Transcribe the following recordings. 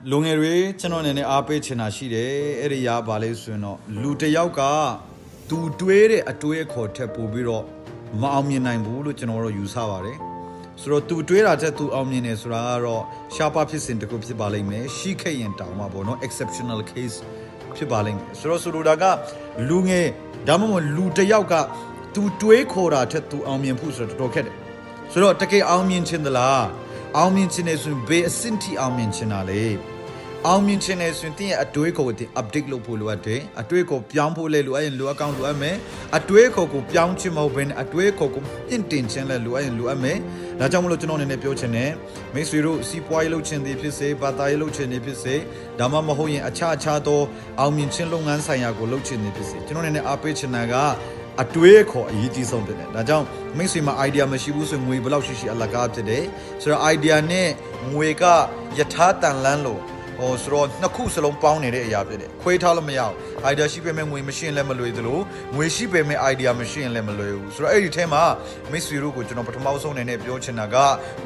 လုံငယ်တွေကျွန်တော်နေအားပေးချင်တာရှိတယ်အဲ့ဒီရပါလေဆိုရင်တော့လူတစ်ယောက်ကသူတွေးတဲ့အတွေးအခေါ်ထက်ပိုပြီးတော့မအောင်မြင်နိုင်ဘူးလို့ကျွန်တော်တို့ယူဆပါတယ်ဆိုတော့သူတွေးတာထက်သူအောင်မြင်နေဆိုတာကတော့ရှားပါဖြစ်စဉ်တစ်ခုဖြစ်ပါလိမ့်မယ်ရှိခဲ့ရင်တောင်မှပေါ့နော် exceptional case ဖြစ်ပါလိမ့်မယ်ဆိုတော့ဆိုလိုတာကလူငယ်ဒါမှမဟုတ်လူတစ်ယောက်ကသူတွေးခေါ်တာထက်သူအောင်မြင်ဖို့ဆိုတော့တော်တော်ခက်တယ်ဆိုတော့တကယ်အောင်မြင်ခြင်းသလားအောင်မြင်ခြင်းနဲ့ဆိုရင်ဘေးအဆင့်ထိအောင်မြင်ခြင်းတာလေအောင်မြင်ခြင်းနဲ့ဆိုရင်တင်းရဲ့အတွေးကိုတင် update လုပ်ဖို့လိုအပ်တယ်အတွေးကိုပြောင်းဖို့လည်းလိုအပ်ရင်လိုအပ်ကောင်းလိုအပ်မယ်အတွေးကိုပြောင်းခြင်းမဟုတ်ဘဲနဲ့အတွေးကိုပြင်တင်ခြင်းလည်းလိုအပ်ရင်လိုအပ်မယ်ဒါကြောင့်မလို့ကျွန်တော်အနေနဲ့ပြောချင်တယ်မိတ်ဆွေတို့စီးပွားရေးလုပ်ခြင်းတွေဖြစ်စေဘာသာရေးလုပ်ခြင်းတွေဖြစ်စေဒါမှမဟုတ်ရင်အခြားသောအောင်မြင်ခြင်းလုပ်ငန်းဆိုင်ရာကိုလုပ်ခြင်းတွေဖြစ်စေကျွန်တော်အနေနဲ့အားပေးချင်တာကအတွေးခေါ်အရေးကြီးဆုံးဖြစ်တယ်ဒါကြောင့်မိတ်ဆွေမှာ idea မရှိဘူးဆိုငွေဘယ်လောက်ရှိအလကားဖြစ်တယ်ဆိုတော့ idea နဲ့ငွေကယထာတန်လန်းလို့ဆိုတော့နှစ်ခုစလုံးပေါင်းနေတဲ့အရာဖြစ်တယ်ခွေးထားလို့မရဘူး idea ရှိပေမဲ့ငွေမရှိရင်လည်းမလွယ်သလိုငွေရှိပေမဲ့ idea မရှိရင်လည်းမလွယ်ဘူးဆိုတော့အဲ့ဒီထဲမှာမိတ်ဆွေတို့ကိုကျွန်တော်ပထမဆုံးအနေနဲ့ပြောချင်တာက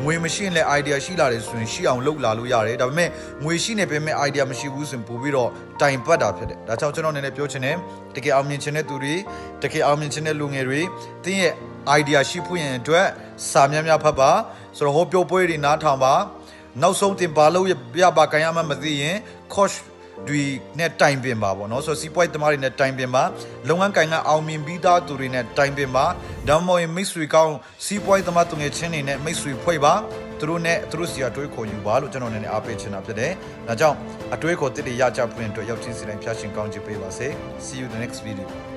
ငွေမရှိရင်လည်း idea ရှိလာတယ်ဆိုရင်ရှိအောင်လုပ်လာလို့ရတယ်ဒါပေမဲ့ငွေရှိနေပေမဲ့ idea မရှိဘူးဆိုရင်ပို့ပြီးတော့တိုင်ပတ်တာဖြစ်တယ်ဒါကြောင့်ကျွန်တော်အနေနဲ့ပြောချင်တယ်တကယ်အောင်မြင်ချင်တဲ့သူတွေတကယ်အောင်မြင်ချင်တဲ့လူငယ်တွေတင်းရဲ့ idea ရှိဖို့ရင်အတွက်စာများများဖတ်ပါဆိုတော့ဟောပြောပွဲတွေနားထောင်ပါနောက်ဆုံးတင်ပါလို့ရပါကန်ရမှမသိရင် coach တွေနဲ့တိုင်ပင်ပါပေါ့နော်ဆိုတော့စီးပွားရေးသမားတွေနဲ့တိုင်ပင်ပါလုပ်ငန်းကိုင်ကအောင်မြင်ပြီးသားသူတွေနဲ့တိုင်ပင်ပါဒါမှမဟုတ်မိတ်ဆွေကောင်းစီးပွားရေးသမားသူငယ်ချင်းတွေနဲ့မိတ်ဆွေဖွဲ့ပါသူတို့စီအတွေးခေါ်ယူပါလို့ကျွန်တော်အနေနဲ့အားပေးချင်တာဖြစ်တယ်ဒါကြောင့်အတွေးခေါ်တစ်တွေရကြဖွင့်အတွက်ရောက်ချင်းစီတိုင်းဖျားရှင်ကောင်းချီးပေးပါစေ see you in the next video